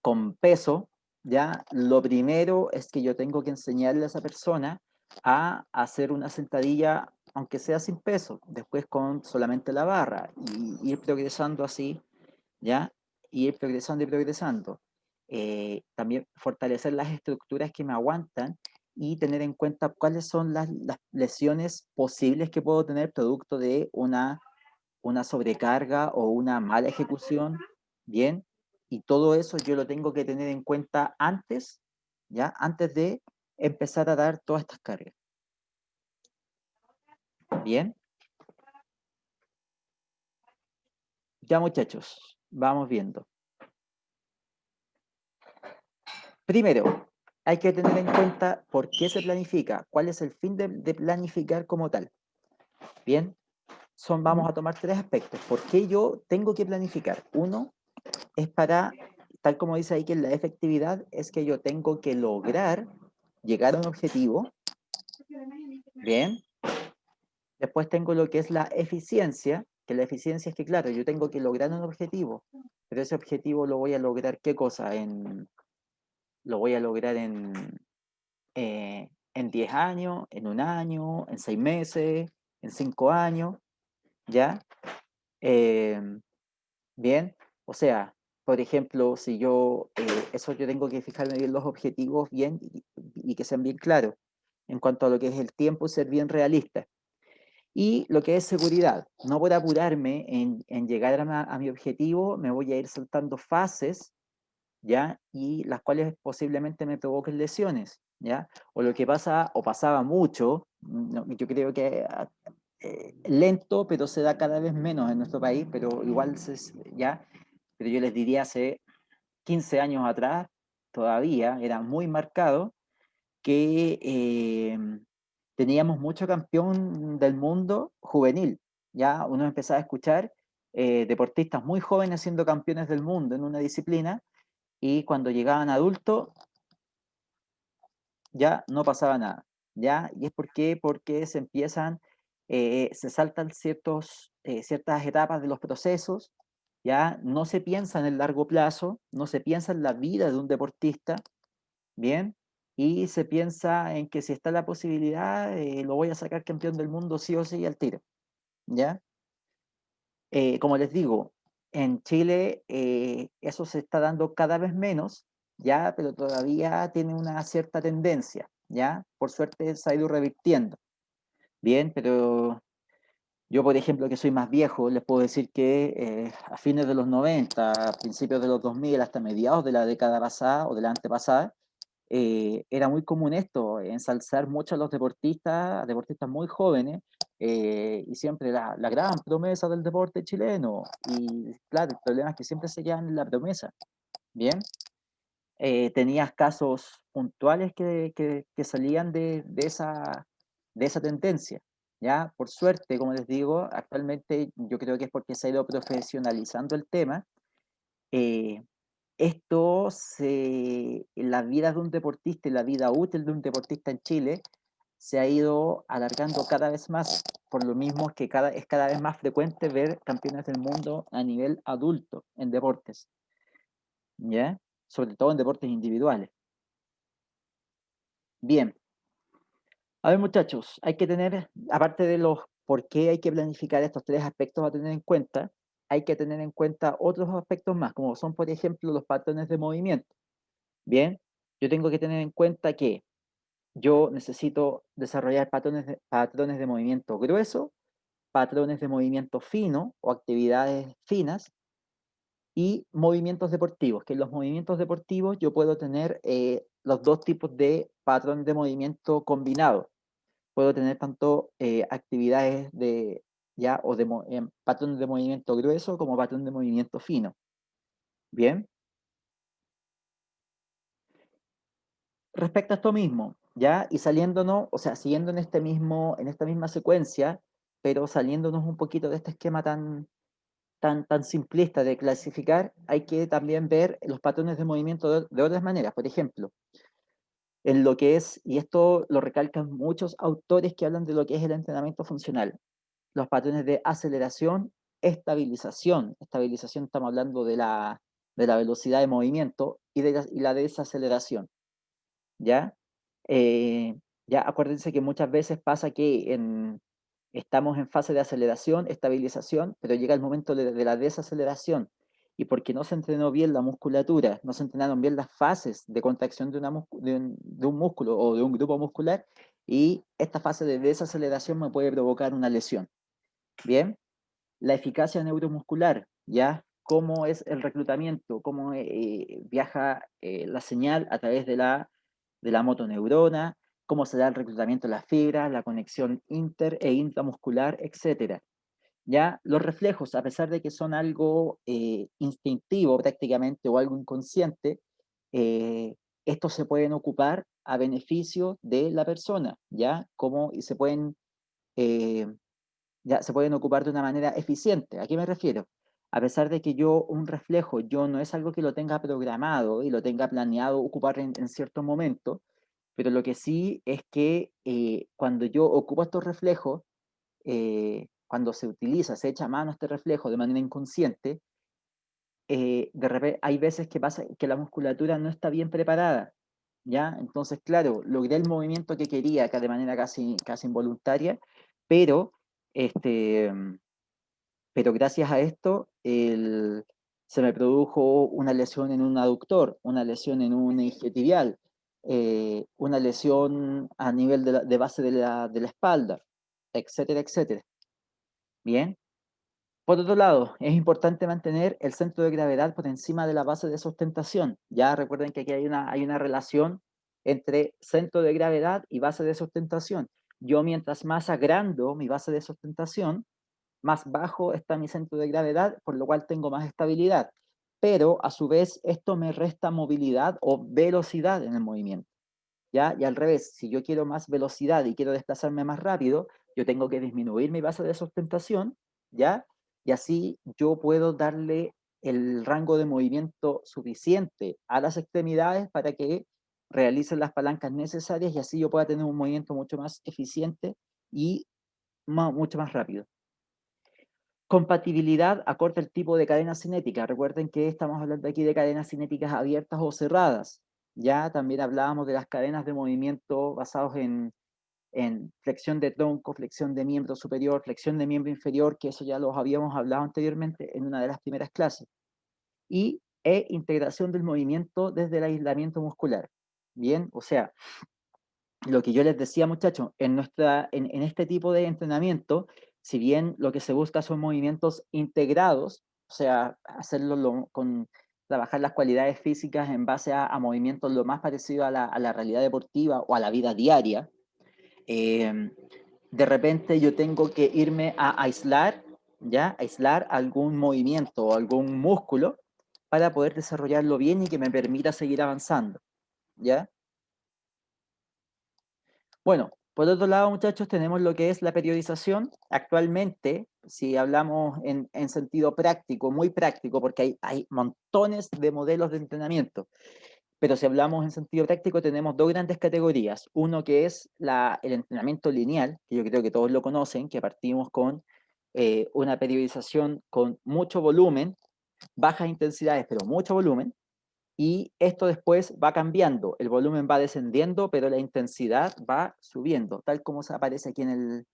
con peso, ¿ya? Lo primero es que yo tengo que enseñarle a esa persona a hacer una sentadilla, aunque sea sin peso, después con solamente la barra, y ir progresando así, ¿ya? Y ir progresando y progresando. También fortalecer las estructuras que me aguantan y tener en cuenta cuáles son las lesiones posibles que puedo tener producto de una sobrecarga o una mala ejecución, ¿bien? Y todo eso yo lo tengo que tener en cuenta antes, ¿ya? Antes de empezar a dar todas estas cargas, ¿bien? Ya muchachos, vamos viendo. Primero, hay que tener en cuenta por qué se planifica, cuál es el fin de planificar como tal, ¿bien? Vamos a tomar tres aspectos. ¿Por qué yo tengo que planificar? Uno es para, tal como dice ahí que la efectividad es que yo tengo que lograr llegar a un objetivo, ¿bien? Después tengo lo que es la eficiencia, que la eficiencia es que, claro, yo tengo que lograr un objetivo, pero ese objetivo lo voy a lograr, ¿qué cosa? Lo voy a lograr en 10 años, en un año, en 6 meses, en 5 años, ¿ya? Eh, Bien, o sea, por ejemplo, si yo, eso yo tengo que fijarme bien los objetivos bien y que sean bien claros en cuanto a lo que es el tiempo, ser bien realista. Y lo que es seguridad, no por apurarme en llegar a mi objetivo, me voy a ir saltando fases, ¿ya? Y las cuales posiblemente me provoquen lesiones, ¿ya? O lo que pasa, o pasaba mucho, yo creo que lento, pero se da cada vez menos en nuestro país, pero igual ya, pero yo les diría hace 15 años atrás, todavía era muy marcado que teníamos mucho campeón del mundo juvenil. Ya uno empezaba a escuchar deportistas muy jóvenes siendo campeones del mundo en una disciplina y cuando llegaban adultos ya no pasaba nada. ¿Ya? ¿Y es por qué? Porque se saltan ciertas etapas de los procesos, ¿ya? No se piensa en el largo plazo, no se piensa en la vida de un deportista, ¿bien? Y se piensa en que si está la posibilidad, lo voy a sacar campeón del mundo sí o sí al tiro, ¿ya? Como les digo, en Chile eso se está dando cada vez menos, ¿ya? Pero todavía tiene una cierta tendencia, ¿ya? Por suerte se ha ido revirtiendo, ¿bien? Pero yo, por ejemplo, que soy más viejo, les puedo decir que a fines de los 90, a principios de los 2000, hasta mediados de la década pasada o de la antepasada, era muy común esto, ensalzar mucho a los deportistas muy jóvenes, y siempre la gran promesa del deporte chileno. Y claro, el problema es que siempre se quedan en la promesa, ¿bien? Tenías casos puntuales que salían de esa tendencia, ¿ya? Por suerte, como les digo, actualmente yo creo que es porque se ha ido profesionalizando el tema. eh, la vida de un deportista y la vida útil de un deportista en Chile se ha ido alargando cada vez más, por lo mismo que es cada vez más frecuente ver campeones del mundo a nivel adulto en deportes, ¿ya? Sobre todo en deportes individuales. Bien, a ver muchachos, hay que tener, aparte de los por qué hay que planificar estos tres aspectos a tener en cuenta, hay que tener en cuenta otros aspectos más, como son, por ejemplo, los patrones de movimiento. Bien, yo tengo que tener en cuenta que yo necesito desarrollar patrones de movimiento grueso, patrones de movimiento fino o actividades finas y movimientos deportivos, que en los movimientos deportivos yo puedo tener los dos tipos de patrón de movimiento combinado. Puedo tener tanto actividades patrón de movimiento grueso como patrón de movimiento fino. Bien, respecto a esto mismo, ¿ya? Y saliéndonos, o sea, siguiendo en esta misma secuencia, pero saliéndonos un poquito de este esquema tan simplista de clasificar, hay que también ver los patrones de movimiento de otras maneras. Por ejemplo, en lo que es, y esto lo recalcan muchos autores que hablan de lo que es el entrenamiento funcional, los patrones de aceleración, estabilización. Estabilización estamos hablando de de la velocidad de movimiento y la desaceleración, ¿ya? Eh, ya acuérdense que muchas veces pasa que estamos en fase de aceleración, estabilización, pero llega el momento de la desaceleración. Y porque no se entrenó bien la musculatura, no se entrenaron bien las fases de contracción de un músculo o de un grupo muscular, y esta fase de desaceleración me puede provocar una lesión. Bien, la eficacia neuromuscular, ¿ya? Cómo es el reclutamiento, cómo viaja la señal a través de la motoneurona, cómo se da el reclutamiento de las fibras, la conexión inter e intramuscular, etcétera. Ya los reflejos, a pesar de que son algo instintivo prácticamente o algo inconsciente, estos se pueden ocupar a beneficio de la persona, ¿ya? Como, y eh, se pueden ocupar de una manera eficiente. ¿A qué me refiero? A pesar de que un reflejo, yo no es algo que lo tenga programado y lo tenga planeado ocupar en cierto momento, pero lo que sí es que cuando yo ocupo estos reflejos, cuando se utiliza, se echa a mano este reflejo de manera inconsciente, de repente hay veces que pasa que la musculatura no está bien preparada, ¿ya? Entonces, claro, logré el movimiento que quería, que de manera casi involuntaria, pero, este, pero gracias a esto se me produjo una lesión en un aductor, una lesión en un isquiotibial, una lesión a nivel de base de la espalda, etcétera, etcétera. Bien. Por otro lado, es importante mantener el centro de gravedad por encima de la base de sustentación. Ya recuerden que aquí hay una relación entre centro de gravedad y base de sustentación. Yo mientras más agrando mi base de sustentación, más bajo está mi centro de gravedad, por lo cual tengo más estabilidad. Pero a su vez esto me resta movilidad o velocidad en el movimiento. ¿Ya? Y al revés, si yo quiero más velocidad y quiero desplazarme más rápido, yo tengo que disminuir mi base de sustentación, ¿ya? Y así yo puedo darle el rango de movimiento suficiente a las extremidades para que realicen las palancas necesarias y así yo pueda tener un movimiento mucho más eficiente y mucho más rápido. Compatibilidad acorde al tipo de cadena cinética. Recuerden que estamos hablando aquí de cadenas cinéticas abiertas o cerradas. Ya también hablábamos de las cadenas de movimiento basados en flexión de tronco, flexión de miembro superior, flexión de miembro inferior, que eso ya los habíamos hablado anteriormente en una de las primeras clases. E integración del movimiento desde el aislamiento muscular. Bien, o sea, lo que yo les decía, muchachos, en este tipo de entrenamiento, si bien lo que se busca son movimientos integrados, o sea, trabajar las cualidades físicas en base a movimientos lo más parecido a la realidad deportiva o a la vida diaria, eh, de repente yo tengo que irme a aislar, ¿ya? Aislar algún movimiento o algún músculo para poder desarrollarlo bien y que me permita seguir avanzando, ¿ya? Bueno, por otro lado, muchachos, tenemos lo que es la periodización. Actualmente, si hablamos en sentido práctico, muy práctico, porque hay montones de modelos de entrenamiento, pero si hablamos en sentido práctico, tenemos dos grandes categorías. Uno que es el entrenamiento lineal, que yo creo que todos lo conocen, que partimos con una periodización con mucho volumen, bajas intensidades, pero mucho volumen, y esto después va cambiando, el volumen va descendiendo, pero la intensidad va subiendo, tal como se aparece aquí en,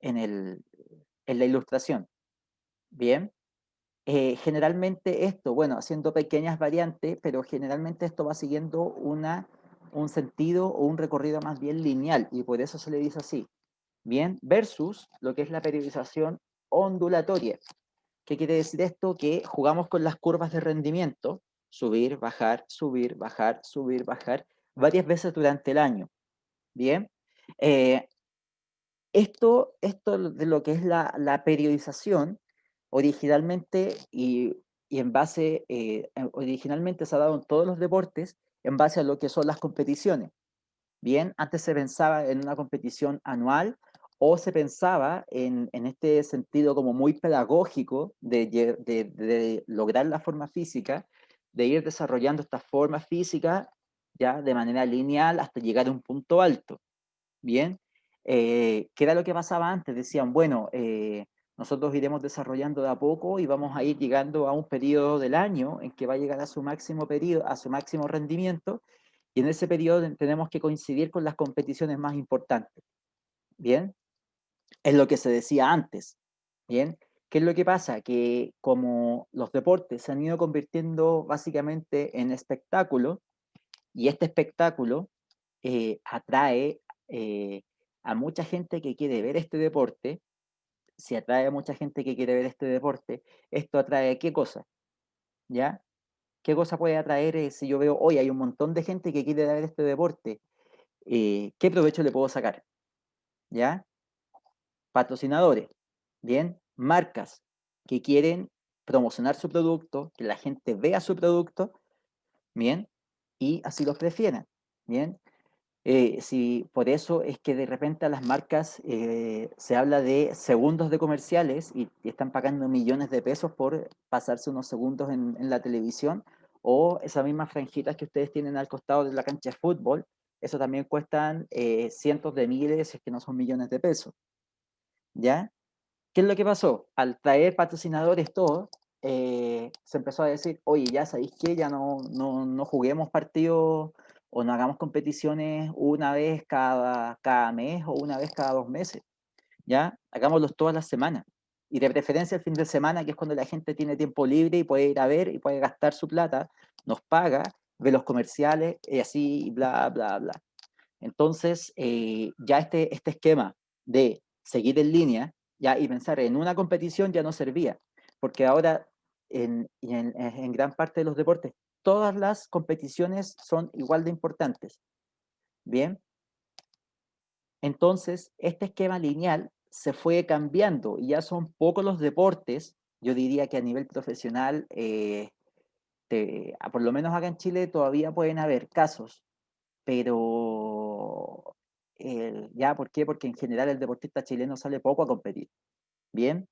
el, en la ilustración. Bien, generalmente esto, bueno, haciendo pequeñas variantes, pero generalmente esto va siguiendo un sentido o un recorrido más bien lineal, y por eso se le dice así. Bien, versus lo que es la periodización ondulatoria. ¿Qué quiere decir esto? Que jugamos con las curvas de rendimiento, subir, bajar, subir, bajar, subir, bajar, varias veces durante el año. Bien, eh, esto de lo que es la periodización, originalmente y en base, originalmente se ha dado en todos los deportes en base a lo que son las competiciones. Bien, antes se pensaba en una competición anual o se pensaba en este sentido como muy pedagógico de lograr la forma física, de ir desarrollando esta forma física ya de manera lineal hasta llegar a un punto alto. Bien, ¿qué era lo que pasaba antes? Decían, bueno, Nosotros iremos desarrollando de a poco y vamos a ir llegando a un periodo del año en que va a llegar a su máximo periodo, a su máximo rendimiento, y en ese periodo tenemos que coincidir con las competiciones más importantes. Bien, es lo que se decía antes. Bien, ¿qué es lo que pasa? Que como los deportes se han ido convirtiendo básicamente en espectáculo, y este espectáculo atrae a mucha gente que quiere ver este deporte. Si atrae a mucha gente que quiere ver este deporte, esto atrae ¿qué cosa? ¿Ya? ¿Qué cosa puede atraer si yo veo, hoy hay un montón de gente que quiere ver este deporte? ¿Qué provecho le puedo sacar? ¿Ya? Patrocinadores, bien, marcas que quieren promocionar su producto, que la gente vea su producto, bien, y así los prefieran, bien. Si por eso es que de repente a las marcas se habla de segundos de comerciales y están pagando millones de pesos por pasarse unos segundos en la televisión, o esas mismas franjitas que ustedes tienen al costado de la cancha de fútbol, eso también cuestan cientos de miles, si es que no son millones de pesos, ¿ya? ¿Qué es lo que pasó? Al traer patrocinadores todos, se empezó a decir, oye, ya sabéis que ya no juguemos partidos o no hagamos competiciones una vez cada mes o una vez cada 2 meses, ¿ya? Hagámoslos todas las semanas. Y de preferencia el fin de semana, que es cuando la gente tiene tiempo libre y puede ir a ver y puede gastar su plata, nos paga, ve los comerciales y así, bla, bla, bla. Entonces, ya este esquema de seguir en línea ya, y pensar en una competición ya no servía, porque ahora en gran parte de los deportes todas las competiciones son igual de importantes. Bien, entonces este esquema lineal se fue cambiando y ya son pocos los deportes, yo diría que a nivel profesional, por lo menos acá en Chile todavía pueden haber casos, pero ya, ¿por qué? Porque en general el deportista chileno sale poco a competir, ¿bien?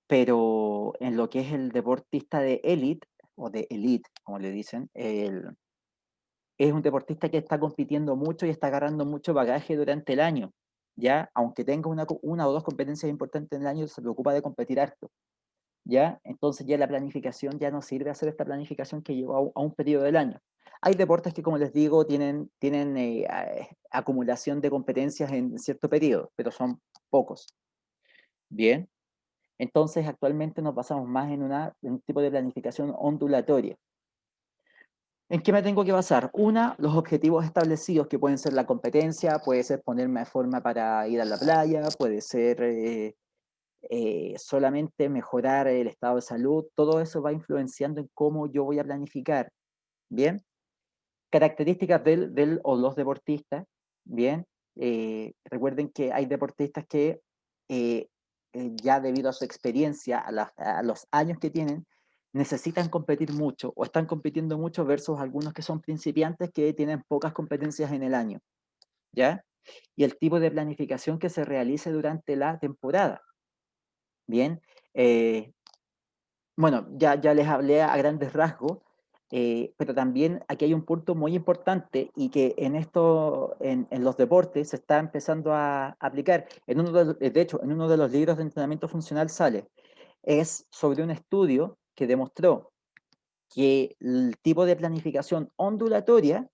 Pero en lo que es el deportista de élite, o de elite, como le dicen, es un deportista que está compitiendo mucho y está agarrando mucho bagaje durante el año, ¿ya? Aunque tenga una o dos competencias importantes en el año, se preocupa de competir harto, ¿ya? Entonces ya la planificación ya no sirve hacer esta planificación que lleva a un periodo del año. Hay deportes que, como les digo, tienen acumulación de competencias en cierto periodo, pero son pocos. Bien, entonces actualmente nos basamos más en un tipo de planificación ondulatoria. ¿En qué me tengo que basar? Una, los objetivos establecidos, que pueden ser la competencia, puede ser ponerme a forma para ir a la playa, puede ser solamente mejorar el estado de salud, todo eso va influenciando en cómo yo voy a planificar, ¿bien? Características del o los deportistas, ¿bien? Recuerden que hay deportistas que eh, ya debido a su experiencia, a los años que tienen, necesitan competir mucho o están compitiendo mucho versus algunos que son principiantes que tienen pocas competencias en el año, ¿ya? Y el tipo de planificación que se realice durante la temporada, ¿bien? Eh, bueno, ya les hablé a grandes rasgos, pero también aquí hay un punto muy importante y que en los deportes se está empezando a aplicar. De hecho, en uno de los libros de entrenamiento funcional sale, es sobre un estudio que demostró que el tipo de planificación ondulatoria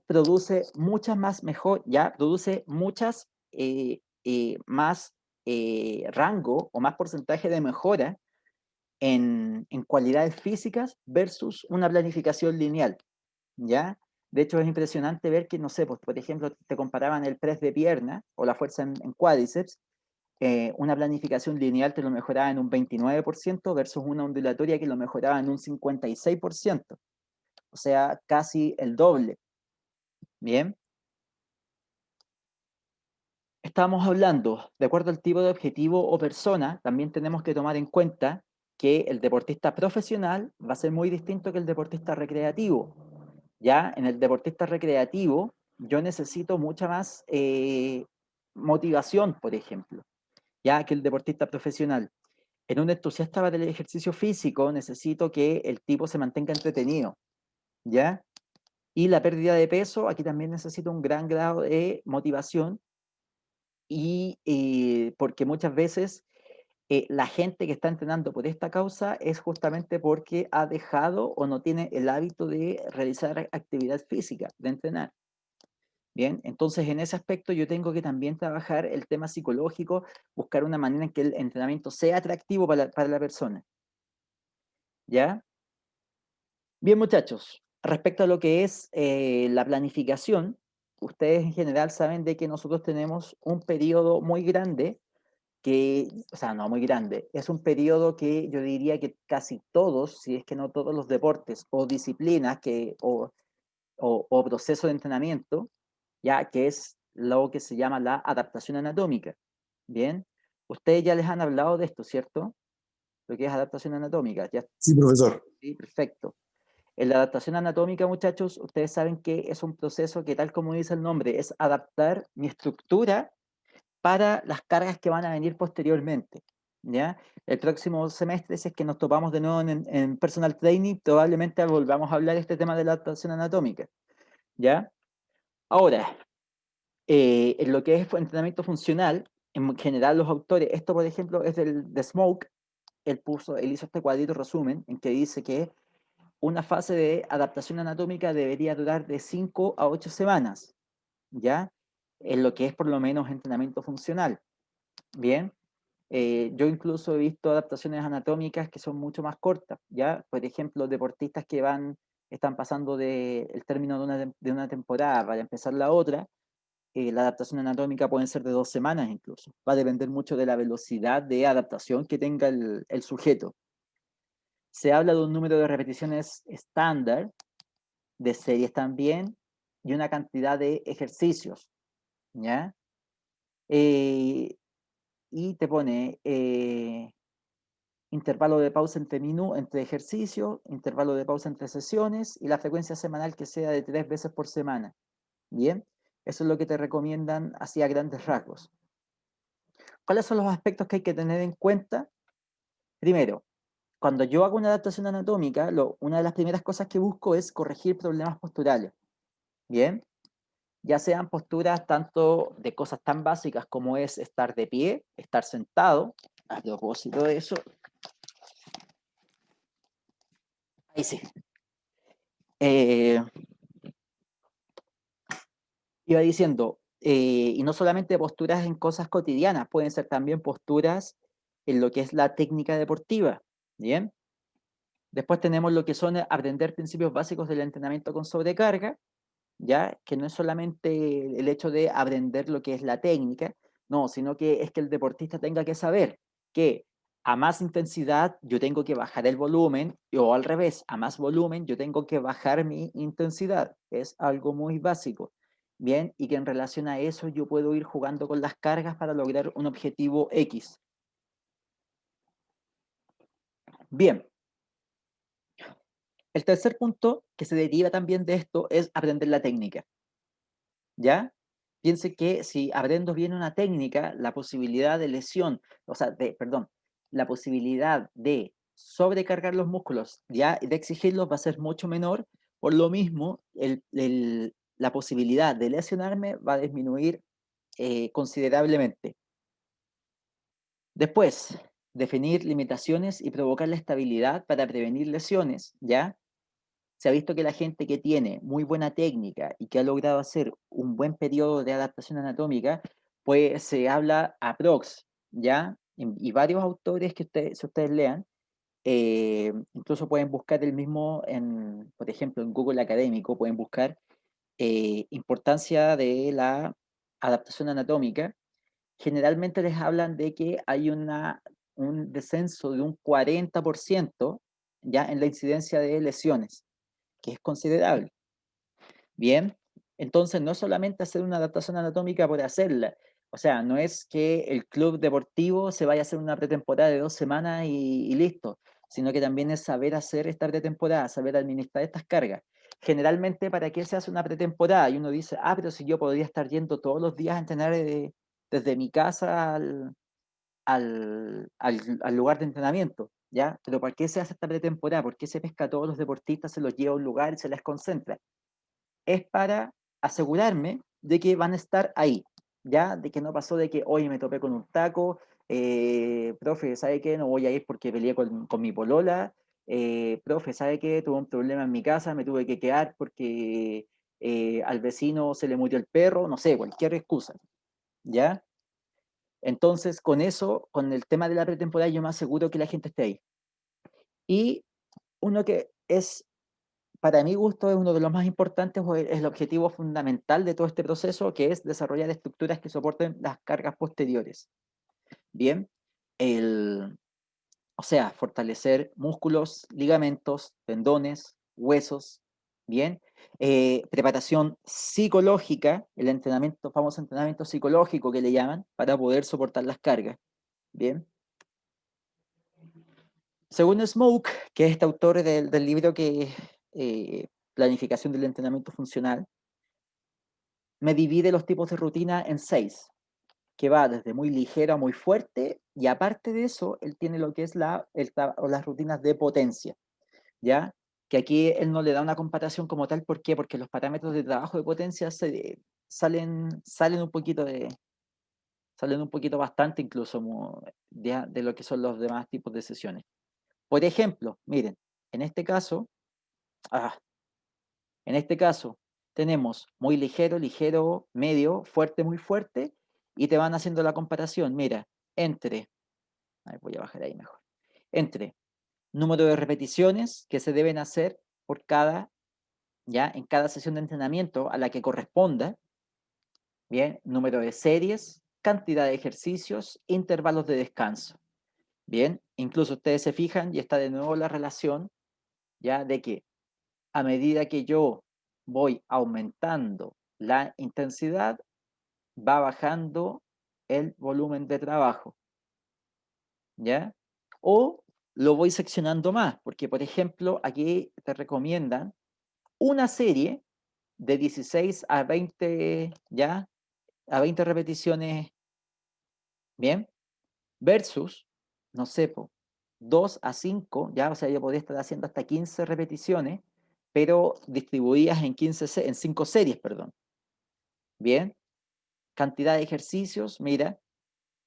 produce muchas más mejor, ya produce muchas más rango o más porcentaje de mejora en cualidades físicas versus una planificación lineal, ¿ya? De hecho, es impresionante ver que, no sé, pues, por ejemplo, te comparaban el press de pierna o la fuerza en cuádriceps, una planificación lineal te lo mejoraba en un 29% versus una ondulatoria que lo mejoraba en un 56%, o sea, casi el doble, ¿bien? Estábamos hablando, de acuerdo al tipo de objetivo o persona, también tenemos que tomar en cuenta que el deportista profesional va a ser muy distinto que el deportista recreativo. Ya en el deportista recreativo yo necesito mucha más motivación, por ejemplo, ya que el deportista profesional. En un entusiasta del ejercicio físico necesito que el tipo se mantenga entretenido, ¿ya? Y la pérdida de peso, aquí también necesito un gran grado de motivación y porque muchas veces la gente que está entrenando por esta causa es justamente porque ha dejado o no tiene el hábito de realizar actividad física, de entrenar. Bien, entonces en ese aspecto yo tengo que también trabajar el tema psicológico, buscar una manera en que el entrenamiento sea atractivo para la persona. ¿Ya? Bien, muchachos, respecto a lo que es la planificación, ustedes en general saben de que nosotros tenemos un periodo muy grande que, o sea, no muy grande, es un periodo que yo diría que casi todos, si es que no todos los deportes o disciplinas o proceso de entrenamiento, ya que es lo que se llama la adaptación anatómica. Bien, ustedes ya les han hablado de esto, ¿cierto? Lo que es adaptación anatómica, ya, Sí, profesor. sí, perfecto. En la adaptación anatómica, muchachos, ustedes saben que es un proceso que, tal como dice el nombre, es adaptar mi estructura para las cargas que van a venir posteriormente. ¿Ya? El próximo semestre, si es que nos topamos de nuevo en personal training, probablemente volvamos a hablar de este tema de la adaptación anatómica. ¿Ya? Ahora, en lo que es entrenamiento funcional, en general los autores, esto por ejemplo es de Smoke, él hizo este cuadrito resumen en que dice que una fase de adaptación anatómica debería durar de 5 a 8 semanas, ¿ya? En lo que es por lo menos entrenamiento funcional. Bien, yo incluso he visto adaptaciones anatómicas que son mucho más cortas, ¿ya? Por ejemplo, deportistas que están pasando el término de una temporada para empezar la otra, la adaptación anatómica pueden ser de 2 semanas incluso. Va a depender mucho de la velocidad de adaptación que tenga el sujeto. Se habla de un número de repeticiones estándar, de series también, y una cantidad de ejercicios, ¿ya? Eh, y te pone intervalo de pausa entre ejercicios, intervalo de pausa entre sesiones y la frecuencia semanal que sea de 3 veces por semana. Bien, eso es lo que te recomiendan así a grandes rasgos. ¿Cuáles son los aspectos que hay que tener en cuenta? Primero, cuando yo hago una adaptación anatómica, una de las primeras cosas que busco es corregir problemas posturales. Bien, ya sean posturas tanto de cosas tan básicas como es estar de pie, estar sentado. A propósito de eso, ahí sí. Eh, Iba diciendo, y no solamente posturas en cosas cotidianas, pueden ser también posturas en lo que es la técnica deportiva, ¿bien? Después tenemos lo que son aprender principios básicos del entrenamiento con sobrecarga, ¿ya? Que no es solamente el hecho de aprender lo que es la técnica, no, sino que es que el deportista tenga que saber que a más intensidad yo tengo que bajar el volumen, o al revés, a más volumen yo tengo que bajar mi intensidad. Es algo muy básico. Bien, y que en relación a eso yo puedo ir jugando con las cargas para lograr un objetivo X. Bien, el tercer punto que se deriva también de esto es aprender la técnica. ¿Ya? Piense que si aprendo bien una técnica, la posibilidad de lesión, o sea, perdón, la posibilidad de sobrecargar los músculos, ya, de exigirlos va a ser mucho menor, por lo mismo, la posibilidad de lesionarme va a disminuir considerablemente. Después, definir limitaciones y provocar la estabilidad para prevenir lesiones, ¿ya? Se ha visto que la gente que tiene muy buena técnica y que ha logrado hacer un buen periodo de adaptación anatómica, pues se habla aprox, ¿ya? Y varios autores que si ustedes lean, incluso pueden buscar el mismo, por ejemplo, en Google Académico, pueden buscar importancia de la adaptación anatómica. Generalmente les hablan de que hay un descenso de un 40% ya en la incidencia de lesiones, que es considerable. Bien, entonces no solamente hacer una adaptación anatómica por hacerla, o sea, no es que el club deportivo se vaya a hacer una pretemporada de 2 semanas y listo, sino que también es saber hacer esta pretemporada, saber administrar estas cargas. Generalmente, ¿para qué se hace una pretemporada? Y uno dice, ah, pero si yo podría estar yendo todos los días a entrenar desde mi casa al lugar de entrenamiento, ¿ya? Pero ¿para qué se hace esta pretemporada? ¿Por qué se pesca a todos los deportistas, se los lleva a un lugar y se les concentra? Es para asegurarme de que van a estar ahí, ¿ya? De que no pasó de que hoy me topé con un taco, profe, ¿sabe qué? No voy a ir porque peleé con mi polola. Profe, ¿sabe qué? Tuve un problema en mi casa, me tuve que quedar porque al vecino se le murió el perro, no sé, cualquier excusa, ¿ya? Entonces, con eso, con el tema de la pretemporada, yo me aseguro que la gente esté ahí. Y uno que es, para mi gusto, es uno de los más importantes, o es el objetivo fundamental de todo este proceso, que es desarrollar estructuras que soporten las cargas posteriores. Bien, el, o sea, fortalecer músculos, ligamentos, tendones, huesos, bien. Preparación psicológica, el entrenamiento, famoso entrenamiento psicológico que le llaman, para poder soportar las cargas, bien. Según Smoke, que es este autor del libro que Planificación del entrenamiento funcional, me divide los tipos de rutina en 6, que va desde muy ligero a muy fuerte, y aparte de eso, él tiene lo que es las rutinas de potencia, ¿ya? Que aquí él no le da una comparación como tal, ¿por qué? Porque los parámetros de trabajo de potencia salen un poquito bastante incluso de lo que son los demás tipos de sesiones. Por ejemplo, miren, en este caso, ah, en este caso tenemos muy ligero, ligero, medio, fuerte, muy fuerte, y te van haciendo la comparación, mira, voy a bajar ahí mejor, entre número de repeticiones que se deben hacer por en cada sesión de entrenamiento a la que corresponda, bien, número de series, cantidad de ejercicios, intervalos de descanso, bien, incluso ustedes se fijan y está de nuevo la relación, ya, de que a medida que yo voy aumentando la intensidad, va bajando el volumen de trabajo, ¿ya? O lo voy seccionando más, porque por ejemplo, aquí te recomiendan una serie de 16 a 20, ¿ya? A 20 repeticiones, ¿bien? Versus, no sé, 2 a 5, ¿ya? O sea, yo podría estar haciendo hasta 15 repeticiones, pero distribuidas en 5 series, perdón. ¿Bien? Cantidad de ejercicios, mira,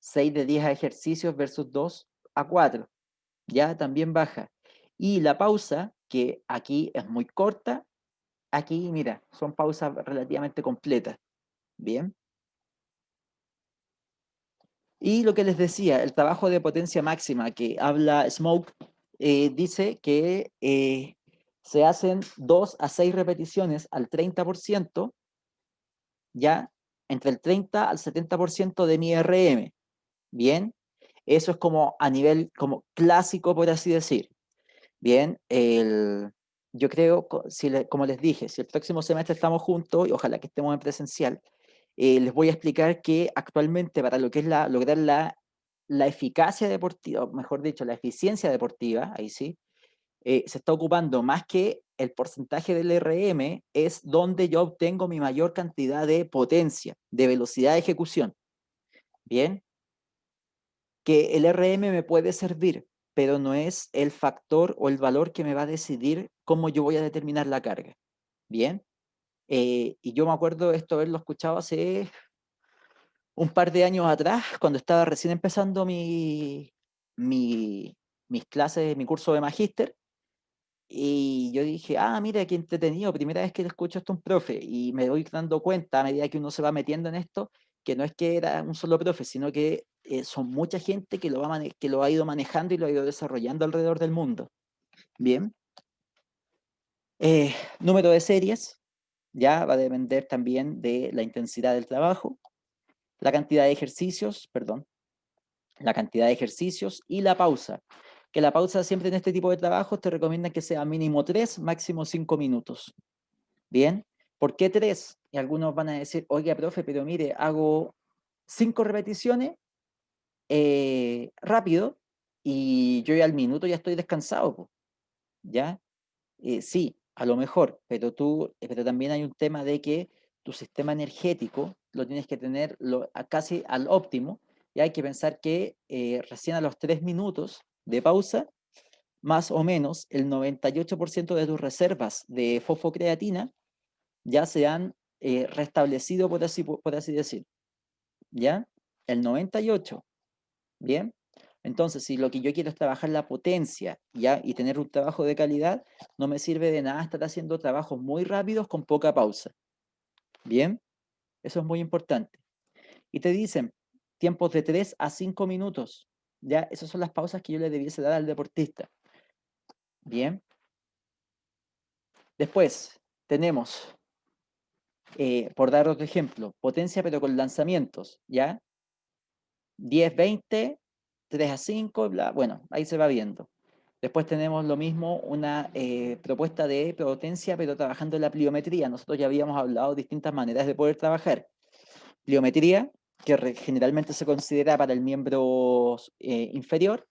6 de 10 ejercicios versus 2 a 4, ya también baja. Y la pausa, que aquí es muy corta, aquí, mira, son pausas relativamente completas, ¿bien? Y lo que les decía, el trabajo de potencia máxima que habla Smoke, dice que se hacen 2 a 6 repeticiones al 30%, ya entre el 30 al 70% de mi RM. Bien, eso es como a nivel como clásico, por así decir. Bien, yo creo, como les dije, si el próximo semestre estamos juntos, y ojalá que estemos en presencial, les voy a explicar que actualmente para lo que es lograr la eficacia deportiva, o mejor dicho, la eficiencia deportiva, ahí sí, se está ocupando más que el porcentaje del RM, es donde yo obtengo mi mayor cantidad de potencia, de velocidad de ejecución. Bien, que el RM me puede servir, pero no es el factor o el valor que me va a decidir cómo yo voy a determinar la carga. Bien, y yo me acuerdo esto haberlo escuchado hace un par de años atrás, cuando estaba recién empezando mis clases, mi curso de magíster, y yo dije, mira, qué entretenido, primera vez que le escucho esto a un profe, y me voy dando cuenta a medida que uno se va metiendo en esto, que no es que era un solo profe, sino que son mucha gente que que lo ha ido manejando y lo ha ido desarrollando alrededor del mundo. Bien. Número de series, ya va a depender también de la intensidad del trabajo, la cantidad de ejercicios, perdón, la cantidad de ejercicios y la pausa. Que la pausa siempre en este tipo de trabajos te recomienda que sea mínimo 3, máximo 5 minutos. Bien, ¿por qué 3? Y algunos van a decir, oiga, profe, pero mire, hago 5 repeticiones rápido y yo ya al minuto ya estoy descansado, po, ¿ya? Sí, a lo mejor, pero también hay un tema de que tu sistema energético lo tienes que tener casi al óptimo, y hay que pensar que recién a los 3 minutos de pausa, más o menos el 98% de tus reservas de fosfocreatina ya se han restablecido, por así decir, ¿ya? El 98%, ¿Bien? Entonces, si lo que yo quiero es trabajar la potencia, ¿ya? Y tener un trabajo de calidad, no me sirve de nada estar haciendo trabajos muy rápidos con poca pausa. ¿Bien? Eso es muy importante. Y te dicen tiempos de 3 a 5 minutos. ¿Ya? Esas son las pausas que yo le debiese dar al deportista. ¿Bien? Después tenemos, por dar otro ejemplo, potencia pero con lanzamientos, ¿ya? 10, 20, 3 a 5, bla, bueno, ahí se va viendo. Después tenemos lo mismo, una propuesta de potencia, pero trabajando en la pliometría. Nosotros ya habíamos hablado de distintas maneras de poder trabajar. Pliometría, que generalmente se considera para el miembro inferior,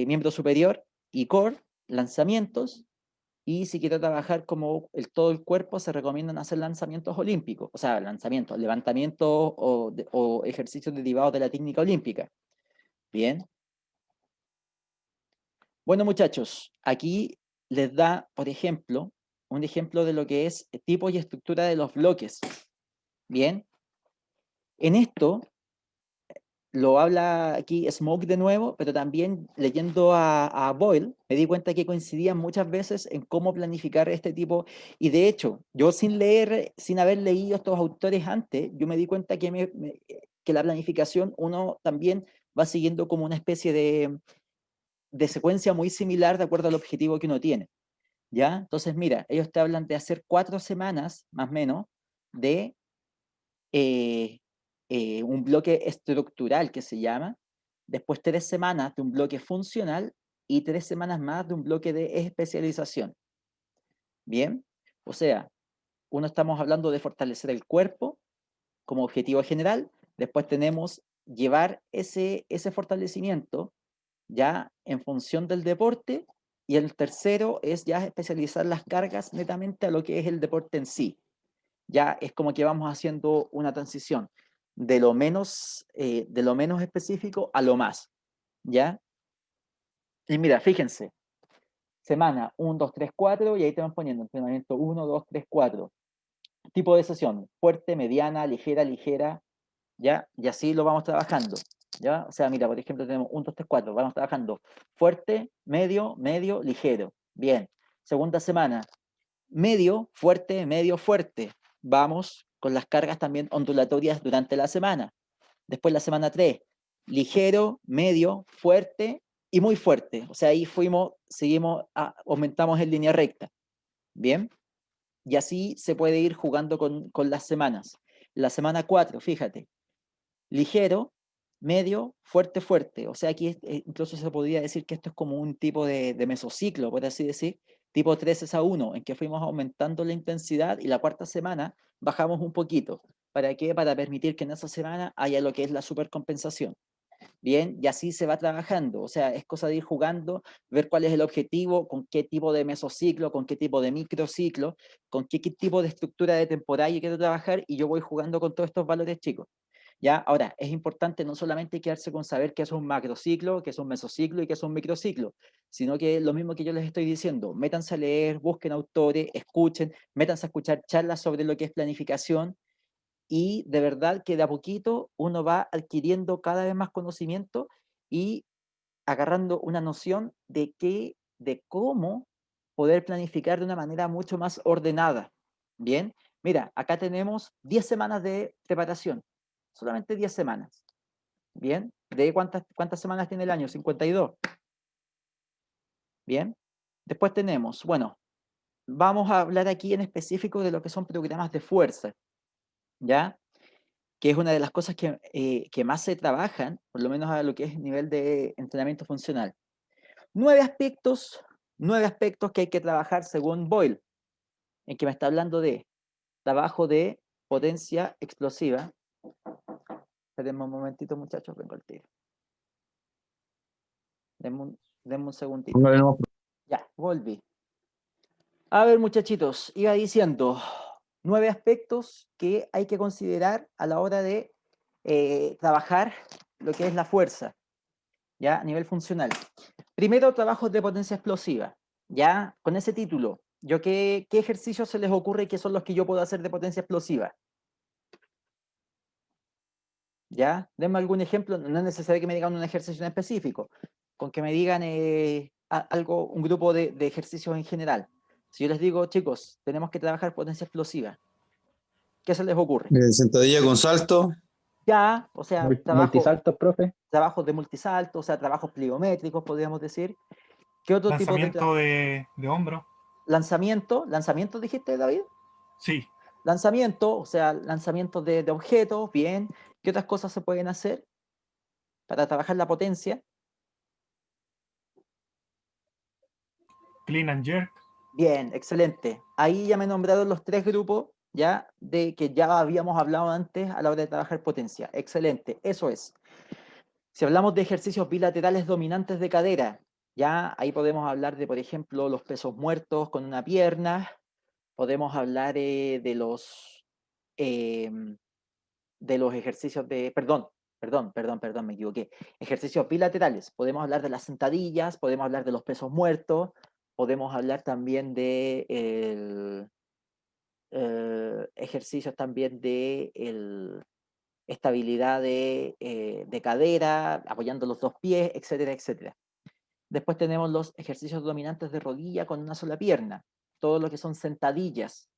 miembro superior y core, lanzamientos, y si quiero trabajar como todo el cuerpo, se recomiendan hacer lanzamientos olímpicos, o sea, lanzamientos, levantamientos o ejercicios derivados de la técnica olímpica. Bien. Bueno, muchachos, aquí les da, por ejemplo, un ejemplo de lo que es tipo y estructura de los bloques. Bien. En esto, lo habla aquí Smoke de nuevo, pero también leyendo a Boyle, me di cuenta que coincidían muchas veces en cómo planificar este tipo, y de hecho, yo sin leer, sin haber leído estos autores antes, yo me di cuenta que la planificación uno también va siguiendo como una especie de secuencia muy similar de acuerdo al objetivo que uno tiene, ¿ya? Entonces, mira, ellos te hablan de hacer 4 semanas, más o menos, de eh, un bloque estructural que se llama, después 3 semanas de un bloque funcional y 3 semanas más de un bloque de especialización. Bien, o sea, uno estamos hablando de fortalecer el cuerpo como objetivo general, después tenemos llevar ese fortalecimiento ya en función del deporte, y el tercero es ya especializar las cargas netamente a lo que es el deporte en sí. Ya es como que vamos haciendo una transición de lo menos específico a lo más, ¿ya? Y mira, fíjense, semana 1, 2, 3, 4, y ahí te van poniendo entrenamiento 1, 2, 3, 4. Tipo de sesión, fuerte, mediana, ligera, ligera, ¿ya? Y así lo vamos trabajando, ¿ya? O sea, mira, por ejemplo, tenemos 1, 2, 3, 4, vamos trabajando fuerte, medio, medio, ligero. Bien. Segunda semana, medio, fuerte, medio, fuerte. Vamos con las cargas también ondulatorias durante la semana. Después la semana 3, ligero, medio, fuerte y muy fuerte. O sea, ahí seguimos, aumentamos en línea recta. Bien. Y así se puede ir jugando con las semanas. La semana 4, fíjate, ligero, medio, fuerte, fuerte. O sea, aquí incluso se podría decir que esto es como un tipo de mesociclo, por así decir, tipo 3-1, en que fuimos aumentando la intensidad y la cuarta semana bajamos un poquito. ¿Para qué? Para permitir que en esa semana haya lo que es la supercompensación. Bien, y así se va trabajando, o sea, es cosa de ir jugando, ver cuál es el objetivo, con qué tipo de mesociclo, con qué tipo de microciclo, con qué tipo de estructura de temporada yo quiero trabajar, y yo voy jugando con todos estos valores chicos. ¿Ya? Ahora, es importante no solamente quedarse con saber qué es un macrociclo, qué es un mesociclo y qué es un microciclo, sino que lo mismo que yo les estoy diciendo, métanse a leer, busquen autores, escuchen, métanse a escuchar charlas sobre lo que es planificación, y de verdad que de a poquito uno va adquiriendo cada vez más conocimiento y agarrando una noción de cómo poder planificar de una manera mucho más ordenada. Bien, mira, acá tenemos 10 semanas de preparación, solamente 10 semanas. Bien, ¿de cuántas semanas tiene el año? 52. Bien, después tenemos, bueno, vamos a hablar aquí en específico de lo que son programas de fuerza, ¿ya? Que es una de las cosas que más se trabajan, por lo menos a lo que es nivel de entrenamiento funcional. 9 aspectos, 9 aspectos que hay que trabajar según Boyle, en que me está hablando de trabajo de potencia explosiva. Espérenme un momentito, muchachos, vengo al tiro. Denme un segundito. Ya, volví. A ver, muchachitos, iba diciendo 9 aspectos que hay que considerar a la hora de trabajar lo que es la fuerza, ¿ya? A nivel funcional. Primero, trabajos de potencia explosiva, ¿ya? Con ese título, ¿qué ejercicios se les ocurre que son los que yo puedo hacer de potencia explosiva? ¿Ya? Denme algún ejemplo, no es necesario que me digan un ejercicio en específico, con que me digan algo, un grupo de ejercicios en general. Si yo les digo, chicos, tenemos que trabajar potencia explosiva, ¿qué se les ocurre? Sentadilla con salto. Ya, o sea, Multisaltos, profe. trabajos de multisalto, o sea, trabajos pliométricos, podríamos decir. ¿Qué otro tipo de Lanzamiento de hombro. lanzamiento? ¿Lanzamiento dijiste, David? Sí. Lanzamiento, o sea, lanzamiento de objetos, bien. ¿Qué otras cosas se pueden hacer para trabajar la potencia? Clean and jerk. Bien, excelente. Ahí ya me nombraron los tres grupos, ya, de que ya habíamos hablado antes a la hora de trabajar potencia. Excelente, eso es. Si hablamos de ejercicios bilaterales dominantes de cadera, ya ahí podemos hablar de, por ejemplo, los pesos muertos con una pierna, podemos hablar em, de los ejercicios de, perdón, me equivoqué. Ejercicios bilaterales, podemos hablar de las sentadillas, podemos hablar de los pesos muertos, podemos hablar también de ejercicios también de estabilidad de cadera, apoyando los dos pies, etcétera, etcétera. Después tenemos los ejercicios dominantes de rodilla con una sola pierna, todo lo que son sentadillas,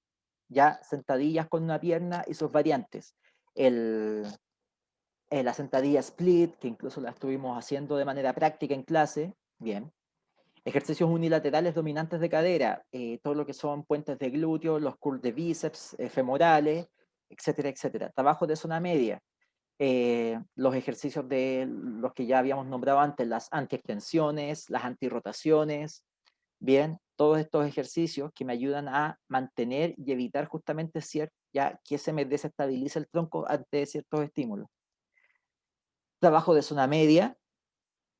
ya sentadillas con una pierna y sus variantes. El, la sentadilla split, que incluso la estuvimos haciendo de manera práctica en clase, bien. Ejercicios unilaterales dominantes de cadera, todo lo que son puentes de glúteo, los curls de bíceps, femorales, etcétera, etcétera. Trabajo de zona media, los ejercicios de los que ya habíamos nombrado antes, las antiextensiones, las antirrotaciones, bien, todos estos ejercicios que me ayudan a mantener y evitar justamente ya que se me desestabilice el tronco ante ciertos estímulos. Trabajo de zona media,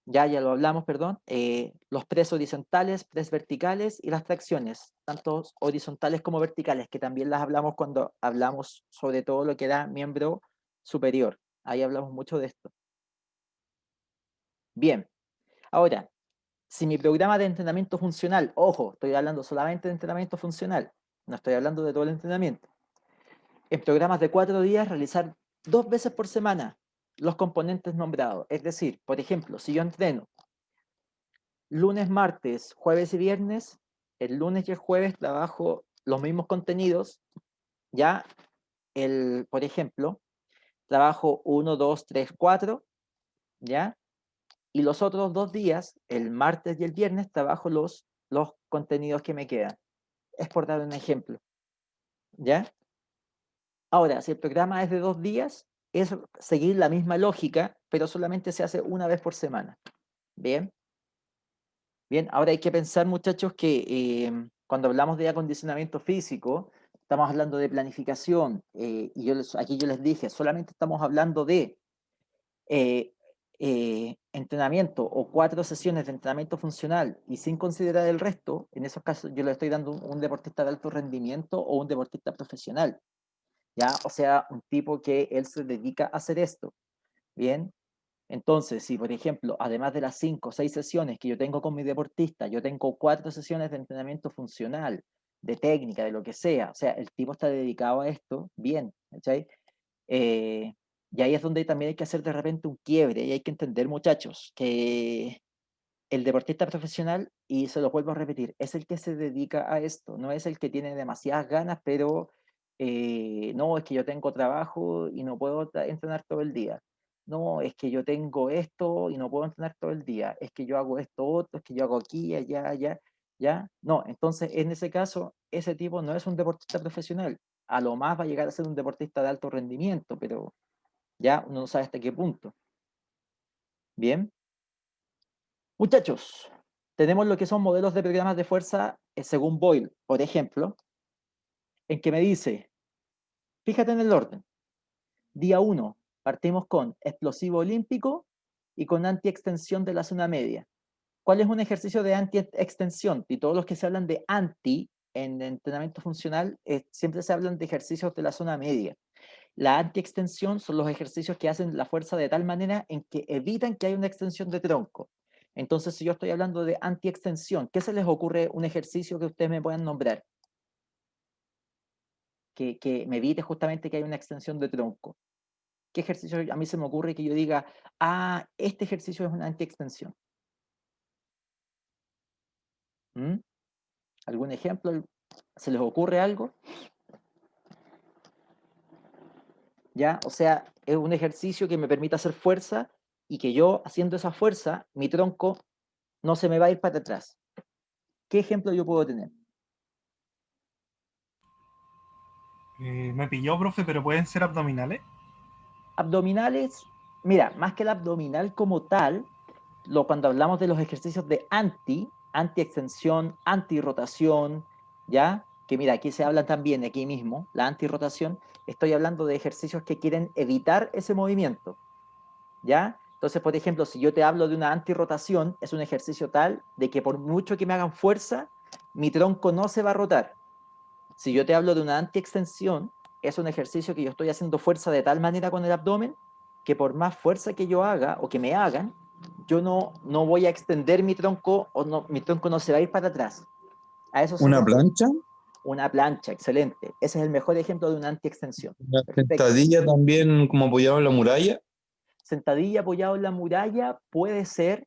ya lo hablamos, perdón, los press horizontales, press verticales y las tracciones, tanto horizontales como verticales, que también las hablamos cuando hablamos sobre todo lo que da miembro superior. Ahí hablamos mucho de esto. Bien, ahora, si mi programa de entrenamiento funcional, ojo, estoy hablando solamente de entrenamiento funcional, no estoy hablando de todo el entrenamiento. En programas de 4 días, realizar 2 veces por semana los componentes nombrados. Es decir, por ejemplo, si yo entreno lunes, martes, jueves y viernes, el lunes y el jueves trabajo los mismos contenidos, ya, por ejemplo, trabajo 1, 2, 3, 4, ya, y los otros 2 días, el martes y el viernes, trabajo los contenidos que me quedan. Es por dar un ejemplo, ¿ya? Ahora, si el programa es de 2 días, es seguir la misma lógica, pero solamente se hace una vez por semana. ¿Bien? Bien, ahora hay que pensar, muchachos, que cuando hablamos de acondicionamiento físico, estamos hablando de planificación, y aquí yo les dije, solamente estamos hablando de eh, entrenamiento o 4 sesiones de entrenamiento funcional y sin considerar el resto. En esos casos yo le estoy dando un deportista de alto rendimiento o un deportista profesional, ¿ya? O sea, un tipo que él se dedica a hacer esto, ¿bien? Entonces, si por ejemplo, además de las 5 o 6 sesiones que yo tengo con mi deportista, yo tengo 4 sesiones de entrenamiento funcional, de técnica, de lo que sea, o sea, el tipo está dedicado a esto, bien, ¿cachai? Eh, y ahí es donde también hay que hacer de repente un quiebre, y hay que entender, muchachos, que el deportista profesional, y se lo vuelvo a repetir, es el que se dedica a esto, no es el que tiene demasiadas ganas, pero no, es que yo tengo trabajo y no puedo entrenar todo el día. No, es que yo tengo esto y no puedo entrenar todo el día. Es que yo hago esto otro, es que yo hago aquí, allá, allá, ya. No, entonces en ese caso, ese tipo no es un deportista profesional. A lo más va a llegar a ser un deportista de alto rendimiento, pero ya uno no sabe hasta qué punto. Bien. Muchachos, tenemos lo que son modelos de programas de fuerza según Boyle, por ejemplo, en que me dice, fíjate en el orden. Día 1, partimos con explosivo olímpico y con anti-extensión de la zona media. ¿Cuál es un ejercicio de anti-extensión? Y todos los que se hablan de anti en entrenamiento funcional, siempre se hablan de ejercicios de la zona media. La anti-extensión son los ejercicios que hacen la fuerza de tal manera en que evitan que haya una extensión de tronco. Entonces, si yo estoy hablando de anti-extensión, ¿qué se les ocurre un ejercicio que ustedes me puedan nombrar? Que me evite justamente que haya una extensión de tronco. ¿Qué ejercicio a mí se me ocurre que yo diga, ah, este ejercicio es una antiextensión? ¿Mm? ¿Algún ejemplo? ¿Se les ocurre algo? ¿Ya? O sea, es un ejercicio que me permite hacer fuerza y que yo, haciendo esa fuerza, mi tronco no se me va a ir para atrás. ¿Qué ejemplo yo puedo tener? Me pilló, profe, pero pueden ser abdominales. Abdominales, mira, más que el abdominal como tal, cuando hablamos de los ejercicios de anti-extensión, anti-rotación, ¿ya? Que mira, aquí se habla también, aquí mismo, la anti-rotación, estoy hablando de ejercicios que quieren evitar ese movimiento, ¿ya? Entonces, por ejemplo, si yo te hablo de una anti-rotación, es un ejercicio tal de que por mucho que me hagan fuerza, mi tronco no se va a rotar. Si yo te hablo de una anti-extensión, es un ejercicio que yo estoy haciendo fuerza de tal manera con el abdomen que por más fuerza que yo haga o que me hagan, yo no voy a extender mi tronco o no, mi tronco no se va a ir para atrás. A eso se Una refiere. plancha, Una plancha, excelente. Ese es el mejor ejemplo de una anti-extensión. una Perfecto. sentadilla también como apoyado en la muralla. Sentadilla apoyado en la muralla puede ser,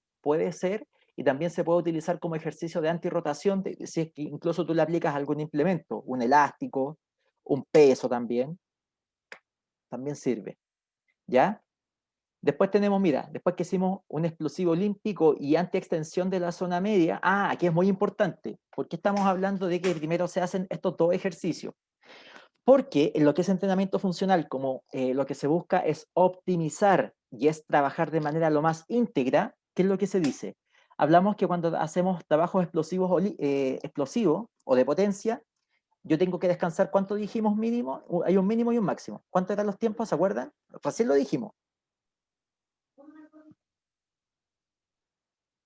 y también se puede utilizar como ejercicio de antirrotación, si es que incluso tú le aplicas algún implemento, un elástico, un peso también sirve, ¿ya? Después tenemos, mira, después que hicimos un explosivo olímpico y antiextensión de la zona media, aquí es muy importante, porque estamos hablando de que primero se hacen estos dos ejercicios. Porque en lo que es entrenamiento funcional, como lo que se busca es optimizar y es trabajar de manera lo más íntegra, ¿qué es lo que se dice? Hablamos que cuando hacemos trabajos explosivos o de potencia, yo tengo que descansar, ¿cuánto dijimos mínimo? Hay un mínimo y un máximo. ¿Cuántos eran los tiempos? ¿Se acuerdan? Recién lo dijimos.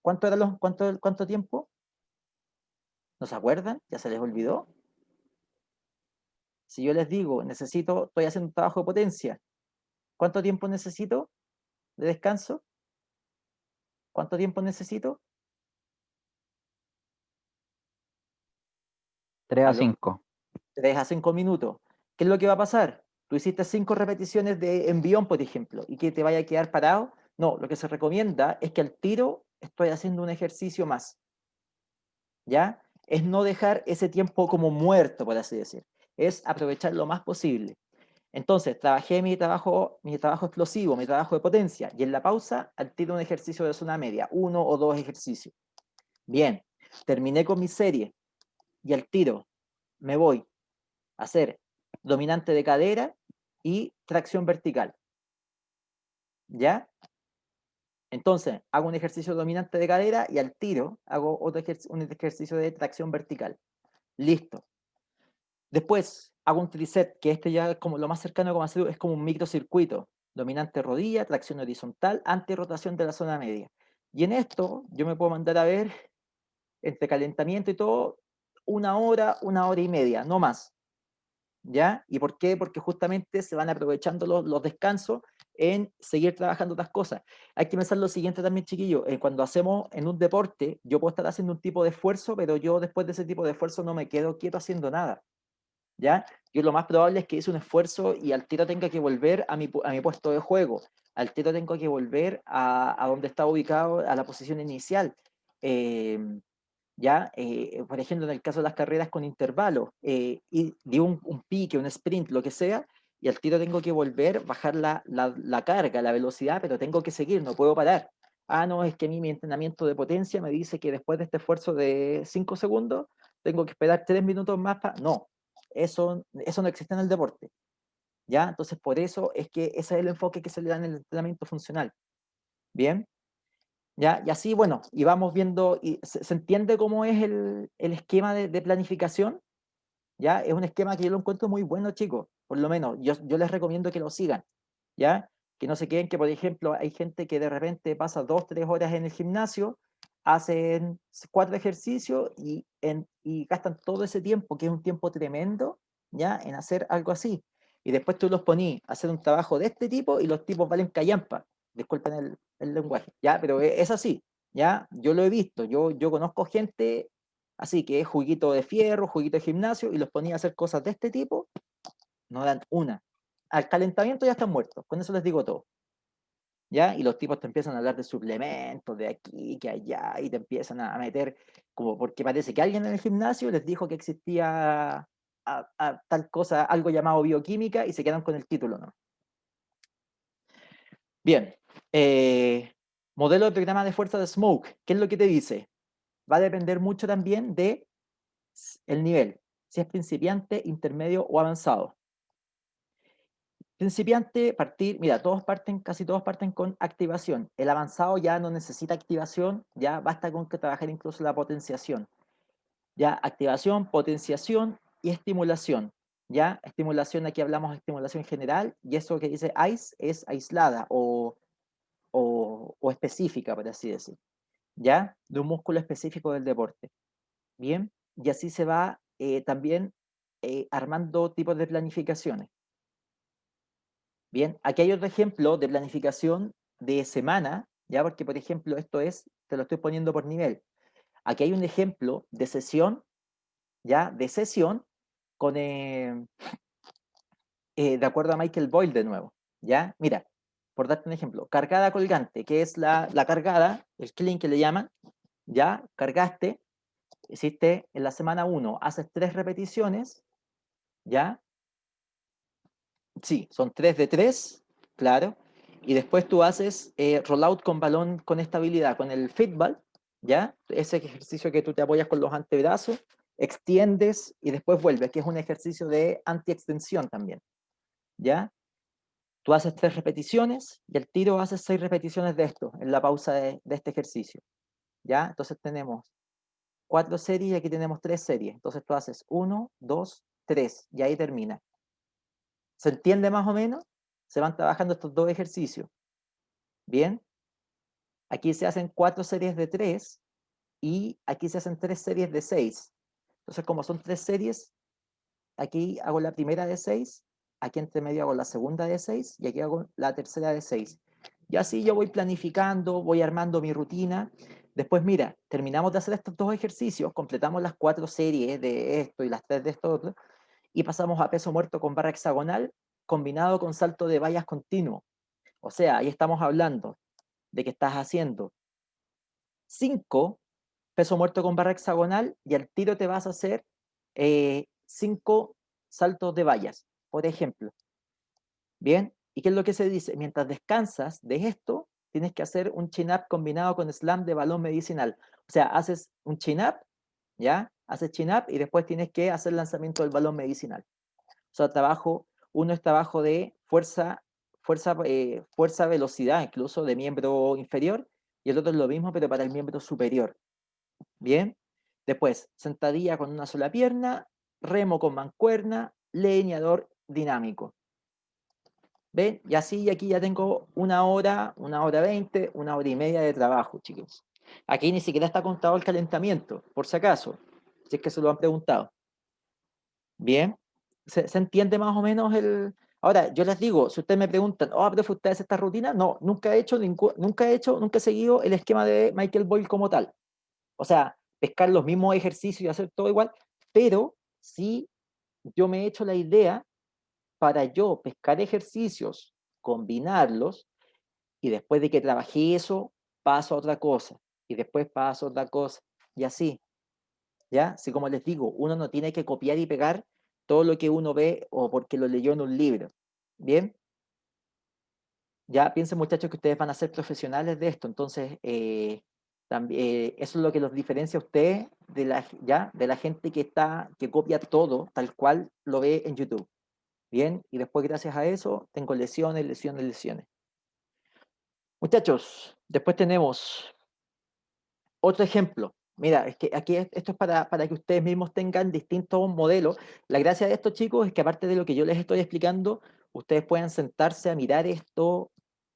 ¿Cuánto tiempo? ¿No se acuerdan? ¿Ya se les olvidó? Si yo les digo, estoy haciendo un trabajo de potencia, ¿cuánto tiempo necesito de descanso? ¿Cuánto tiempo necesito? 3 a ¿Aló? 5. 3 a 5 minutos. ¿Qué es lo que va a pasar? Tú hiciste 5 repeticiones de envión, por ejemplo, y que te vaya a quedar parado. No, lo que se recomienda es que al tiro estoy haciendo un ejercicio más, ¿ya? Es no dejar ese tiempo como muerto, por así decir. Es aprovechar lo más posible. Entonces, trabajé mi trabajo explosivo, mi trabajo de potencia, y en la pausa, al tiro un ejercicio de zona media, 1 o 2 ejercicios. Bien, terminé con mi serie, y al tiro me voy hacer dominante de cadera y tracción vertical, ¿ya? Entonces, hago un ejercicio dominante de cadera y al tiro hago un ejercicio de tracción vertical. Listo. Después hago un tricep, que este ya es como lo más cercano como hacer, es como un microcircuito. Dominante rodilla, tracción horizontal, antirrotación de la zona media. Y en esto yo me puedo mandar a ver, entre calentamiento y todo, 1 hora y media, no más. ¿Ya? ¿Y por qué? Porque justamente se van aprovechando los descansos en seguir trabajando otras cosas. Hay que pensar lo siguiente también, chiquillos, cuando hacemos en un deporte, yo puedo estar haciendo un tipo de esfuerzo, pero yo después de ese tipo de esfuerzo no me quedo quieto haciendo nada, ¿ya? Yo lo más probable es que hice un esfuerzo y al tiro tenga que volver a mi puesto de juego, al tiro tengo que volver a donde estaba ubicado, a la posición inicial. Eh, ¿Ya? Por ejemplo, en el caso de las carreras con intervalos, y di un pique, un sprint, lo que sea, y al tiro tengo que volver, bajar la carga, la velocidad, pero tengo que seguir, no puedo parar. No, es que a mí mi entrenamiento de potencia me dice que después de este esfuerzo de 5 segundos, tengo que esperar 3 minutos más para... No, eso no existe en el deporte, ¿ya? Entonces, por eso es que ese es el enfoque que se le da en el entrenamiento funcional. ¿Bien? ¿Ya? Y así, bueno, y vamos viendo, y se entiende cómo es el esquema de planificación, ¿ya? Es un esquema que yo lo encuentro muy bueno, chicos, por lo menos, yo les recomiendo que lo sigan, ¿ya? Que no se queden que, por ejemplo, hay gente que de repente pasa 2, 3 horas en el gimnasio, hacen 4 ejercicios y gastan todo ese tiempo, que es un tiempo tremendo, ¿ya? En hacer algo así. Y después tú los ponís a hacer un trabajo de este tipo y los tipos valen callampa, disculpen el lenguaje, ¿ya? Pero es así, ¿ya? Yo lo he visto, yo conozco gente así que es juguito de fierro, juguito de gimnasio, y los ponía a hacer cosas de este tipo, no dan una. al calentamiento ya están muertos, con eso les digo todo. ¿Ya? Y los tipos te empiezan a hablar de suplementos, de aquí, que allá, y te empiezan a meter, como porque parece que alguien en el gimnasio les dijo que existía tal cosa, algo llamado bioquímica, y se quedan con el título, ¿no? Bien, modelo de programa de fuerza de Smoke, ¿qué es lo que te dice? Va a depender mucho también de el nivel, si es principiante, intermedio o avanzado. Principiante, mira, casi todos parten con activación. El avanzado ya no necesita activación, ya basta con que trabajar incluso la potenciación. Ya, activación, potenciación y estimulación. Ya, estimulación, aquí hablamos de estimulación general, y eso que dice ICE es aislada o específica, por así decir. Ya, de un músculo específico del deporte. Bien, y así se va también armando tipos de planificaciones. Bien, aquí hay otro ejemplo de planificación de semana, ya, porque por ejemplo esto es, te lo estoy poniendo por nivel. Aquí hay un ejemplo de sesión, ya, de sesión con, de acuerdo a Michael Boyle de nuevo, ya. Mira, por darte un ejemplo, cargada colgante, que es la cargada, el clean que le llaman, ya, cargaste, hiciste en la semana 1, haces 3 repeticiones, ya. Sí, son 3 de 3, claro. Y después tú haces rollout con balón con estabilidad, con el fitball, ¿ya? Ese ejercicio que tú te apoyas con los antebrazos, extiendes y después vuelves, que es un ejercicio de anti-extensión también, ¿ya? Tú haces 3 repeticiones y el tiro haces 6 repeticiones de esto, en la pausa de este ejercicio, ¿ya? Entonces tenemos 4 series y aquí tenemos 3 series. Entonces tú haces 1, 2, 3 y ahí termina. ¿Se entiende más o menos? Se van trabajando estos dos ejercicios. Bien, aquí se hacen 4 series de 3 y aquí se hacen 3 series de 6. Entonces, como son 3 series, aquí hago la primera de 6, aquí entre medio hago la segunda de 6 y aquí hago la tercera de 6. Y así yo voy planificando, voy armando mi rutina. Después, mira, terminamos de hacer estos dos ejercicios, completamos las 4 series de esto y las 3 de esto otro, y pasamos a peso muerto con barra hexagonal combinado con salto de vallas continuo. O sea, ahí estamos hablando de que estás haciendo 5 peso muerto con barra hexagonal y al tiro te vas a hacer 5 saltos de vallas, por ejemplo. Bien, ¿y qué es lo que se dice? Mientras descansas de esto, tienes que hacer un chin-up combinado con slam de balón medicinal. O sea, haces un chin-up, ¿ya? Haces chin-up y después tienes que hacer lanzamiento del balón medicinal. O sea, uno es trabajo de fuerza, velocidad, incluso de miembro inferior, y el otro es lo mismo, pero para el miembro superior. Bien. Después, sentadilla con una sola pierna, remo con mancuerna, leñador dinámico. ¿Ven? Y así aquí ya tengo 1 hora, 1 hora 20, 1 hora y media de trabajo, chicos. Aquí ni siquiera está contado el calentamiento, por si acaso, si es que se lo han preguntado. Bien. ¿Se entiende más o menos el...? Ahora, yo les digo, si ustedes me preguntan, oh, profe, ¿usted hace esta rutina? No, nunca he seguido el esquema de Michael Boyle como tal. O sea, pescar los mismos ejercicios y hacer todo igual, pero sí yo me he hecho la idea para yo pescar ejercicios, combinarlos, y después de que trabajé eso, paso a otra cosa, y después paso a otra cosa, y así. ¿Ya? Así como les digo, uno no tiene que copiar y pegar todo lo que uno ve o porque lo leyó en un libro. ¿Bien? Ya piensen, muchachos, que ustedes van a ser profesionales de esto, entonces también, eso es lo que los diferencia a ustedes de la gente que copia todo tal cual lo ve en YouTube. Bien, y después gracias a eso tengo lesiones, lesiones, lesiones. Muchachos, después tenemos otro ejemplo. Mira, es que aquí esto es para que ustedes mismos tengan distintos modelos. La gracia de estos, chicos, es que aparte de lo que yo les estoy explicando, ustedes puedan sentarse a mirar esto,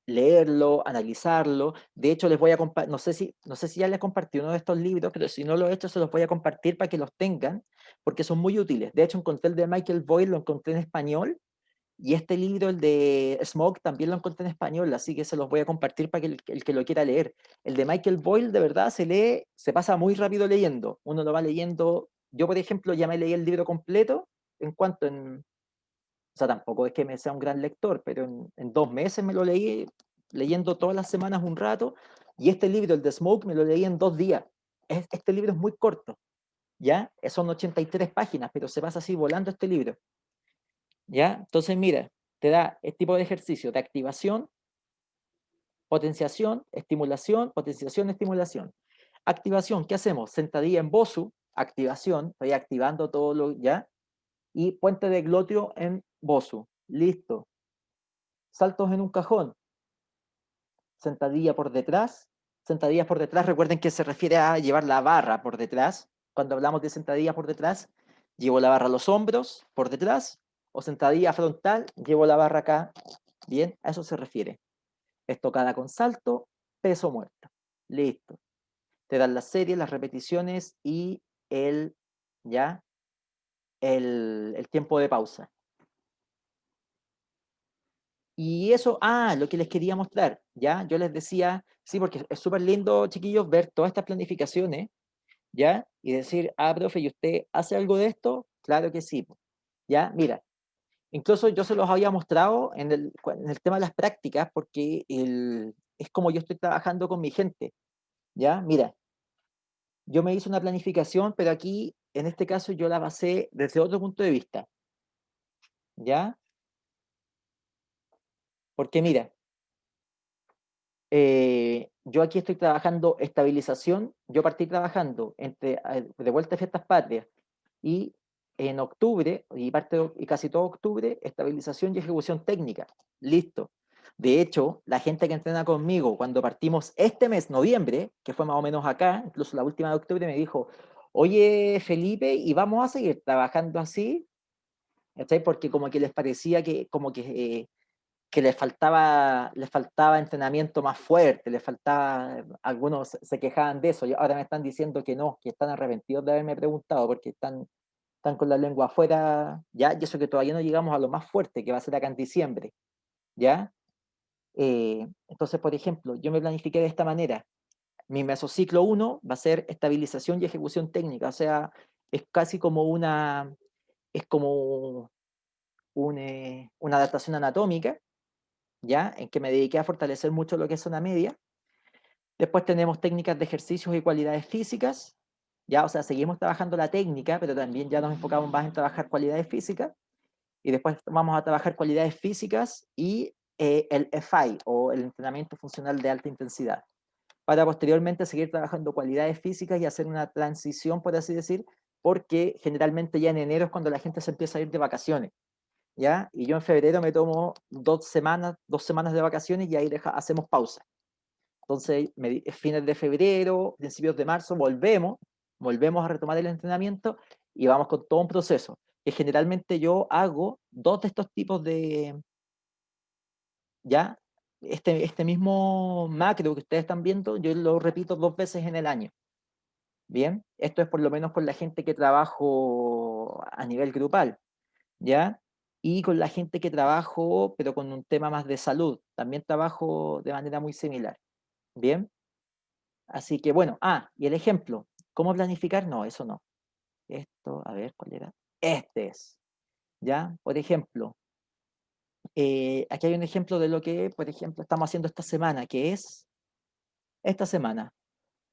leerlo, analizarlo. De hecho, les voy a compartir, no sé si ya les compartí uno de estos libros, pero si no lo he hecho, se los voy a compartir para que los tengan, porque son muy útiles. De hecho, encontré el de Michael Boyle, lo encontré en español, y este libro, el de Smoke, también lo encontré en español, así que se los voy a compartir para que el que lo quiera leer. El de Michael Boyle, de verdad, se pasa muy rápido leyendo. Uno lo va leyendo. Yo, por ejemplo, ya me leí el libro completo. ¿En cuánto? O sea, tampoco es que me sea un gran lector, pero en 2 meses me lo leí leyendo todas las semanas un rato, y este libro, el de Smoke, me lo leí en 2 días. Este libro es muy corto, ¿ya? Son 83 páginas, pero se pasa así volando este libro, ¿ya? Entonces, mira, te da el tipo de ejercicio de activación, potenciación, estimulación, estimulación. Activación, ¿qué hacemos? Sentadilla en Bosu, activación, estoy activando todo lo, ¿ya? Y puente de glúteo en Bosu, listo. Saltos en un cajón, sentadilla por detrás. Sentadillas por detrás, recuerden que se refiere a llevar la barra por detrás. Cuando hablamos de sentadilla por detrás, llevo la barra a los hombros por detrás, o sentadilla frontal, llevo la barra acá. Bien, a eso se refiere. Estocada con salto, peso muerto. Listo. Te dan las series, las repeticiones y ya, el tiempo de pausa. Y eso, lo que les quería mostrar, ¿ya? Yo les decía, sí, porque es súper lindo, chiquillos, ver todas estas planificaciones, ¿ya? Y decir, profe, ¿y usted hace algo de esto? Claro que sí, ¿ya? Mira, incluso yo se los había mostrado en el tema de las prácticas, porque es como yo estoy trabajando con mi gente, ¿ya? Mira, yo me hice una planificación, pero aquí, en este caso, yo la basé desde otro punto de vista, ¿ya? Porque mira, yo aquí estoy trabajando estabilización. Yo partí trabajando de vuelta a Fiestas Patrias y en octubre, y casi todo octubre, estabilización y ejecución técnica. Listo. De hecho, la gente que entrena conmigo, cuando partimos este mes, noviembre, que fue más o menos acá, incluso la última de octubre, me dijo, oye, Felipe, ¿y vamos a seguir trabajando así? ¿Cachai? Porque como que les parecía que les faltaba entrenamiento más fuerte, les faltaba, algunos se quejaban de eso, y ahora me están diciendo que no, que están arrepentidos de haberme preguntado, porque están con la lengua afuera, ¿ya? Y eso que todavía no llegamos a lo más fuerte, que va a ser acá en diciembre, ¿ya? Entonces, por ejemplo, yo me planifiqué de esta manera. Mi mesociclo 1 va a ser estabilización y ejecución técnica, o sea, es casi como una adaptación anatómica, ¿ya? En que me dediqué a fortalecer mucho lo que es zona media. Después tenemos técnicas de ejercicios y cualidades físicas, ¿ya? O sea, seguimos trabajando la técnica, pero también ya nos enfocamos más en trabajar cualidades físicas. Y después vamos a trabajar cualidades físicas y el FI, o el entrenamiento funcional de alta intensidad, para posteriormente seguir trabajando cualidades físicas y hacer una transición, por así decir, porque generalmente ya en enero es cuando la gente se empieza a ir de vacaciones, ¿ya? Y yo en febrero me tomo 2 semanas de vacaciones y ahí hacemos pausa. Entonces, fines de febrero, principios de marzo, volvemos a retomar el entrenamiento y vamos con todo un proceso, que generalmente yo hago 2 de estos tipos ¿ya? Este mismo macro que ustedes están viendo, yo lo repito 2 veces en el año. Bien, esto es por lo menos con la gente que trabajo a nivel grupal, ¿ya? Y con la gente que trabajo, pero con un tema más de salud, también trabajo de manera muy similar. Bien, así que bueno, y el ejemplo, ¿cómo planificar? No, eso no. Esto, a ver, ¿cuál era? Este es, ¿ya? Por ejemplo, aquí hay un ejemplo de lo que, por ejemplo, estamos haciendo esta semana, que es esta semana.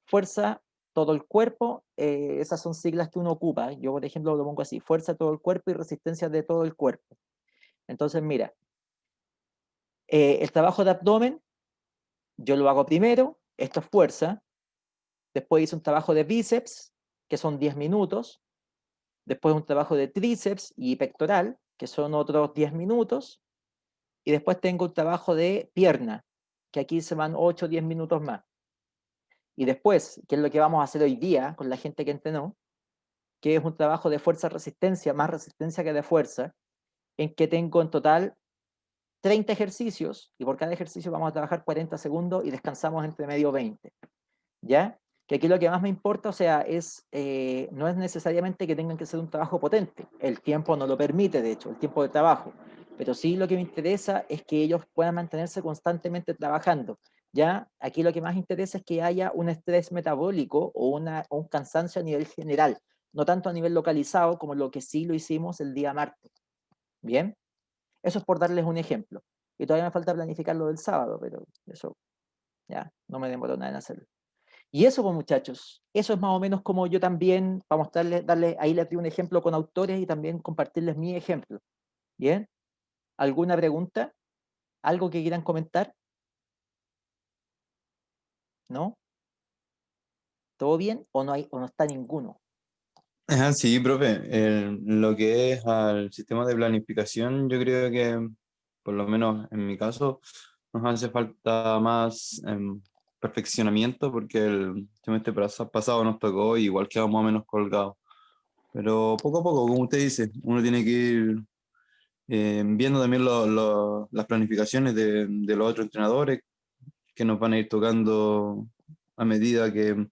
Fuerza, todo el cuerpo, esas son siglas que uno ocupa. Yo, por ejemplo, lo pongo así, fuerza de todo el cuerpo y resistencia de todo el cuerpo. Entonces, mira, el trabajo de abdomen, yo lo hago primero, esto es fuerza. Después hice un trabajo de bíceps, que son 10 minutos. Después un trabajo de tríceps y pectoral, que son otros 10 minutos. Y después tengo un trabajo de pierna, que aquí se van 8 o 10 minutos más. Y después, que es lo que vamos a hacer hoy día con la gente que entrenó, que es un trabajo de fuerza-resistencia, más resistencia que de fuerza, en que tengo en total 30 ejercicios, y por cada ejercicio vamos a trabajar 40 segundos y descansamos entre medio 20, ¿ya? Que aquí lo que más me importa, o sea, no es necesariamente que tengan que ser un trabajo potente, el tiempo no lo permite, de hecho, el tiempo de trabajo, pero sí lo que me interesa es que ellos puedan mantenerse constantemente trabajando, ¿ya? Aquí lo que más interesa es que haya un estrés metabólico o un cansancio a nivel general, no tanto a nivel localizado como lo que sí lo hicimos el día martes, ¿bien? Eso es por darles un ejemplo. Y todavía me falta planificar lo del sábado, pero eso ya no me demoro nada en hacerlo. Y eso, pues muchachos, eso es más o menos como yo también, para mostrarles, ahí les di un ejemplo con autores y también compartirles mi ejemplo. ¿Bien? ¿Alguna pregunta? ¿Algo que quieran comentar? ¿No? ¿Todo bien? ¿O no hay, o no está ninguno? Ajá, sí, profe. Lo que es al sistema de planificación, yo creo que, por lo menos en mi caso, nos hace falta más perfeccionamiento porque el semestre pasado nos tocó y igual quedamos más o menos colgados. Pero poco a poco, como usted dice, uno tiene que ir viendo también las planificaciones de los otros entrenadores que nos van a ir tocando a medida que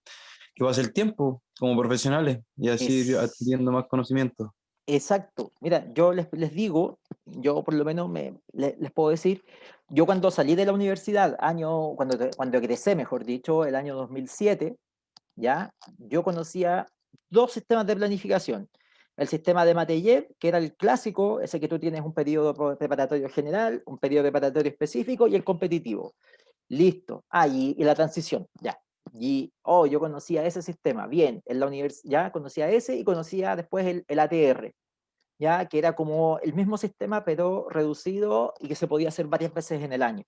pasa el tiempo como profesionales y así ir Es, adquiriendo más conocimiento. exacto. Mira, yo les digo, yo por lo menos les puedo decir, yo cuando salí de la universidad, cuando egresé, mejor dicho, el año 2007, ¿ya? Yo conocía dos sistemas de planificación. El sistema de Mateyev, que era el clásico, ese que tú tienes un periodo preparatorio general, un periodo preparatorio específico y el competitivo. Listo. Ah, y la transición, ya. Y, oh, yo conocía ese sistema, bien, en la universidad, ya conocía ese y conocía después el ATR, ya, que era como el mismo sistema, pero reducido y que se podía hacer varias veces en el año.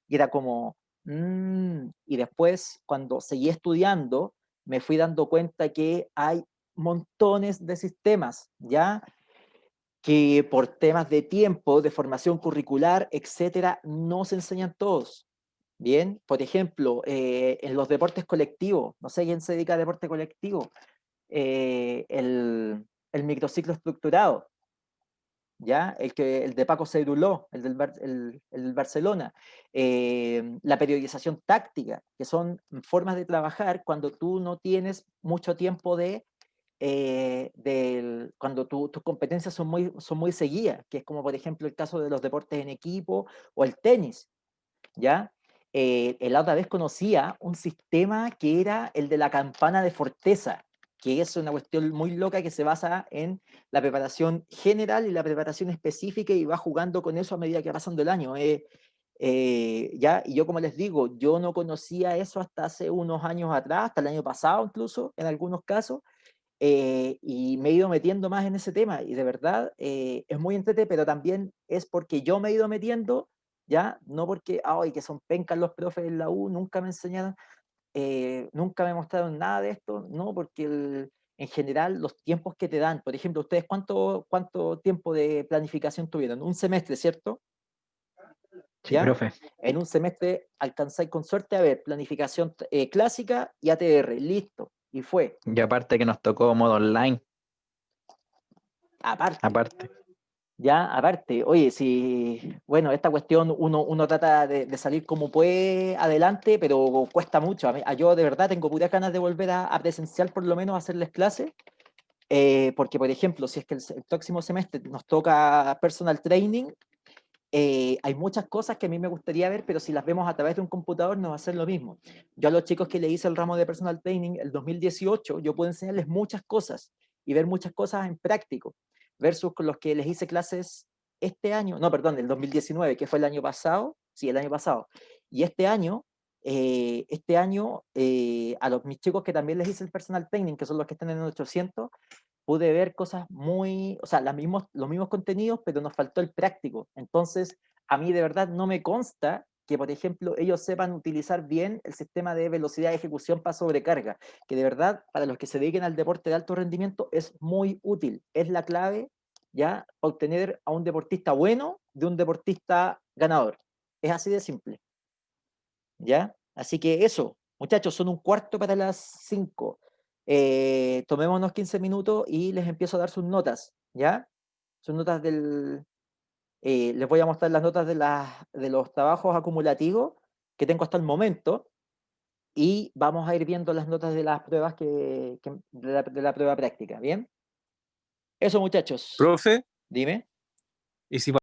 Y era como, y después, cuando seguí estudiando, me fui dando cuenta que hay montones de sistemas, ¿ya? Que por temas de tiempo, de formación curricular, etcétera, no se enseñan todos. Bien, por ejemplo, en los deportes colectivos, no sé quién se dedica a deporte colectivo, el microciclo estructurado, ¿ya? El de Paco Ceiruló, el del Barcelona, la periodización táctica, que son formas de trabajar cuando tú no tienes mucho tiempo cuando tus competencias son muy seguidas, que es como por ejemplo el caso de los deportes en equipo o el tenis, ¿ya? La otra vez conocía un sistema que era el de la campana de Forteza, que es una cuestión muy loca que se basa en la preparación general y la preparación específica y va jugando con eso a medida que va pasando el año. ¿Ya? Y yo como les digo, yo no conocía eso hasta hace unos años atrás, hasta el año pasado incluso, en algunos casos, y me he ido metiendo más en ese tema y de verdad es muy entretenido, pero también es porque yo me he ido metiendo, ya, no porque, ay, que son pencas los profes en la U, nunca me enseñaron, nunca me mostraron nada de esto, no, porque en general los tiempos que te dan, por ejemplo, ustedes cuánto tiempo de planificación tuvieron, un semestre, ¿cierto? Sí, ¿Ya? profe. En un semestre alcanzáis con suerte a ver planificación clásica y ATR, listo, y fue, Y aparte que nos tocó modo online, aparte. aparte. Ya, aparte, oye, si, bueno, esta cuestión uno trata de salir como puede adelante, pero cuesta mucho. Yo de verdad tengo puras ganas de volver a presencial, por lo menos, a hacerles clases, porque, por ejemplo, si es que el próximo semestre nos toca personal training, hay muchas cosas que a mí me gustaría ver, pero si las vemos a través de un computador no va a ser lo mismo. Yo a los chicos que le hice el ramo de personal training el 2018, yo puedo enseñarles muchas cosas y ver muchas cosas en práctico, versus con los que les hice clases este año, no, perdón, el 2019, que fue el año pasado, sí, el año pasado, y este año a mis chicos que también les hice el personal training, que son los que están en el 800, pude ver cosas muy, o sea, los mismos contenidos, pero nos faltó el práctico. Entonces, a mí de verdad no me consta que, por ejemplo, ellos sepan utilizar bien el sistema de velocidad de ejecución para sobrecarga, que de verdad, para los que se dediquen al deporte de alto rendimiento, es muy útil. Es la clave, ¿ya?, para obtener a un deportista bueno de un deportista ganador. Es así de simple, ¿ya? Así que eso, muchachos, son un cuarto para las 5. Tomémonos 15 minutos y les empiezo a dar sus notas, ¿ya? Sus notas les voy a mostrar las notas de los trabajos acumulativos que tengo hasta el momento y vamos a ir viendo las notas de las pruebas de la prueba práctica, ¿bien? Eso, muchachos. Profe, Dime. ¿y si